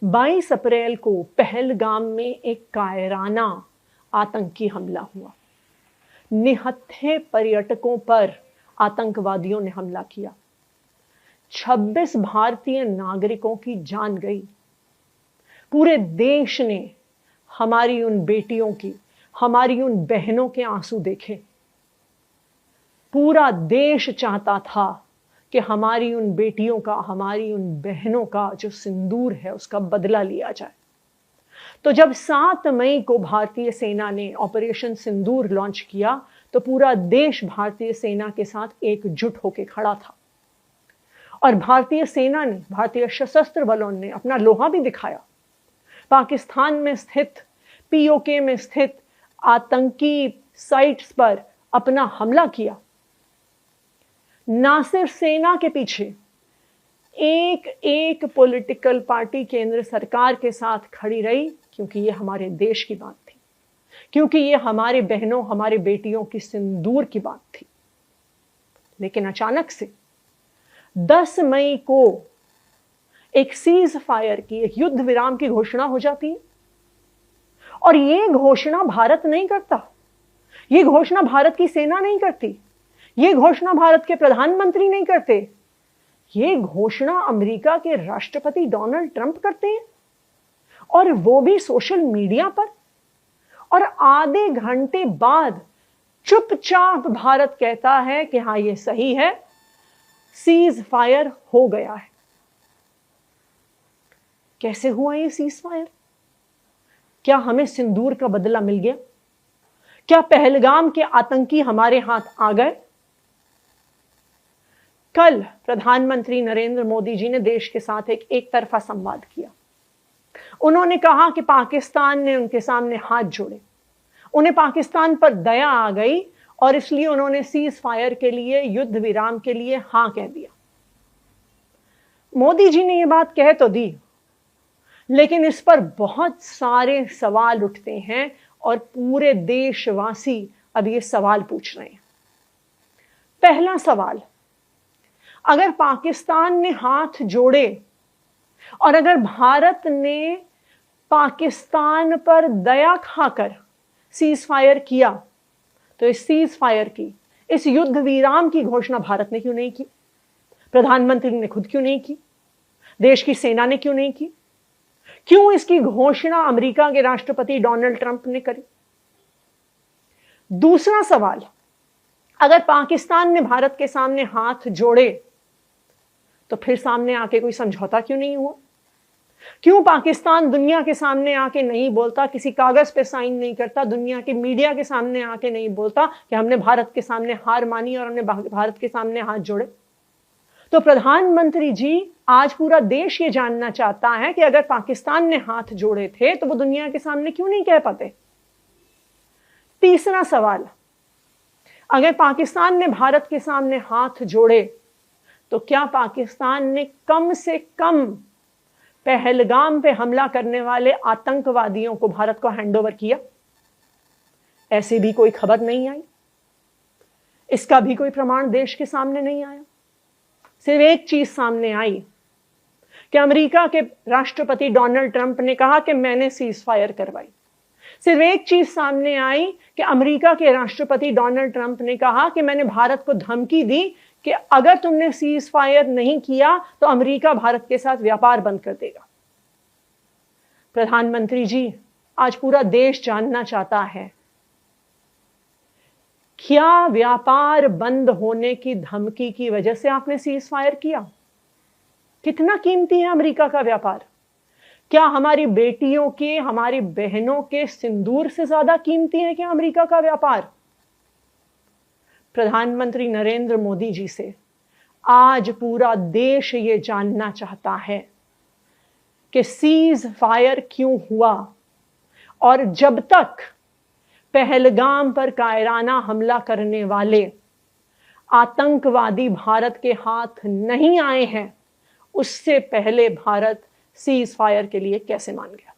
22 अप्रैल को पहलगाम में एक कायराना आतंकी हमला हुआ। निहत्थे पर्यटकों पर आतंकवादियों ने हमला किया। 26 भारतीय नागरिकों की जान गई। पूरे देश ने हमारी उन बेटियों की, हमारी उन बहनों के आंसू देखे। पूरा देश चाहता था कि हमारी उन बेटियों का, हमारी उन बहनों का जो सिंदूर है उसका बदला लिया जाए। तो जब 7 मई को भारतीय सेना ने ऑपरेशन सिंदूर लॉन्च किया तो पूरा देश भारतीय सेना के साथ एकजुट होकर खड़ा था। और भारतीय सेना ने, भारतीय सशस्त्र बलों ने अपना लोहा भी दिखाया। पाकिस्तान में स्थित, पीओके में स्थित आतंकी साइट्स पर अपना हमला किया। ना सिर्फ सेना के पीछे एक एक पॉलिटिकल पार्टी केंद्र सरकार के साथ खड़ी रही, क्योंकि ये हमारे देश की बात थी, क्योंकि ये हमारे बहनों, हमारे बेटियों की सिंदूर की बात थी। लेकिन अचानक से 10 मई को एक सीज फायर की, एक युद्ध विराम की घोषणा हो जाती है। और ये घोषणा भारत नहीं करता, ये घोषणा भारत की सेना नहीं करती, ये घोषणा भारत के प्रधानमंत्री नहीं करते, ये घोषणा अमेरिका के राष्ट्रपति डोनाल्ड ट्रंप करते हैं, और वो भी सोशल मीडिया पर। और आधे घंटे बाद चुपचाप भारत कहता है कि हां ये सही है, सीज फायर हो गया है। कैसे हुआ ये सीज फायर? क्या हमें सिंदूर का बदला मिल गया? क्या पहलगाम के आतंकी हमारे हाथ आ गए? कल प्रधानमंत्री नरेंद्र मोदी जी ने देश के साथ एक तरफा संवाद किया। उन्होंने कहा कि पाकिस्तान ने उनके सामने हाथ जोड़े, उन्हें पाकिस्तान पर दया आ गई और इसलिए उन्होंने सीज फायर के लिए, युद्ध विराम के लिए हां कह दिया। मोदी जी ने यह बात कह तो दी, लेकिन इस पर बहुत सारे सवाल उठते हैं और पूरे देशवासी अब ये सवाल पूछ रहे हैं। पहला सवाल, अगर पाकिस्तान ने हाथ जोड़े और अगर भारत ने पाकिस्तान पर दया खाकर सीज फायर किया, तो इस सीज फायर की, इस युद्ध विराम की घोषणा भारत ने क्यों नहीं की? प्रधानमंत्री ने खुद क्यों नहीं की? देश की सेना ने क्यों नहीं की? क्यों इसकी घोषणा अमेरिका के राष्ट्रपति डोनाल्ड ट्रंप ने करी? दूसरा सवाल, अगर पाकिस्तान ने भारत के सामने हाथ जोड़े तो फिर सामने आके कोई समझौता क्यों नहीं हुआ? क्यों पाकिस्तान दुनिया के सामने आके नहीं बोलता, किसी कागज पे साइन नहीं करता, दुनिया के मीडिया के सामने आके नहीं बोलता कि हमने भारत के सामने हार मानी और हमने भारत के सामने हाथ जोड़े? तो प्रधानमंत्री जी, आज पूरा देश ये जानना चाहता है कि अगर पाकिस्तान ने हाथ जोड़े थे तो वो दुनिया के सामने क्यों नहीं कह पाते? तीसरा सवाल, अगर पाकिस्तान ने भारत के सामने हाथ जोड़े तो क्या पाकिस्तान ने कम से कम पहलगाम पे हमला करने वाले आतंकवादियों को भारत को हैंडओवर किया? ऐसी भी कोई खबर नहीं आई, इसका भी कोई प्रमाण देश के सामने नहीं आया। सिर्फ एक चीज सामने आई कि अमेरिका के राष्ट्रपति डोनाल्ड ट्रंप ने कहा कि मैंने सीज फायर करवाई। सिर्फ एक चीज सामने आई कि अमेरिका के राष्ट्रपति डोनाल्ड ट्रंप ने कहा कि मैंने भारत को धमकी दी कि अगर तुमने सीज फायर नहीं किया तो अमेरिका भारत के साथ व्यापार बंद कर देगा। प्रधानमंत्री जी, आज पूरा देश जानना चाहता है, क्या व्यापार बंद होने की धमकी की वजह से आपने सीज फायर किया? कितना कीमती है अमेरिका का व्यापार? क्या हमारी बेटियों के, हमारी बहनों के सिंदूर से ज्यादा कीमती है क्या अमेरिका का व्यापार? प्रधानमंत्री नरेंद्र मोदी जी से आज पूरा देश ये जानना चाहता है कि सीज फायर क्यों हुआ, और जब तक पहलगाम पर कायराना हमला करने वाले आतंकवादी भारत के हाथ नहीं आए हैं, उससे पहले भारत सीज फायर के लिए कैसे मान गया?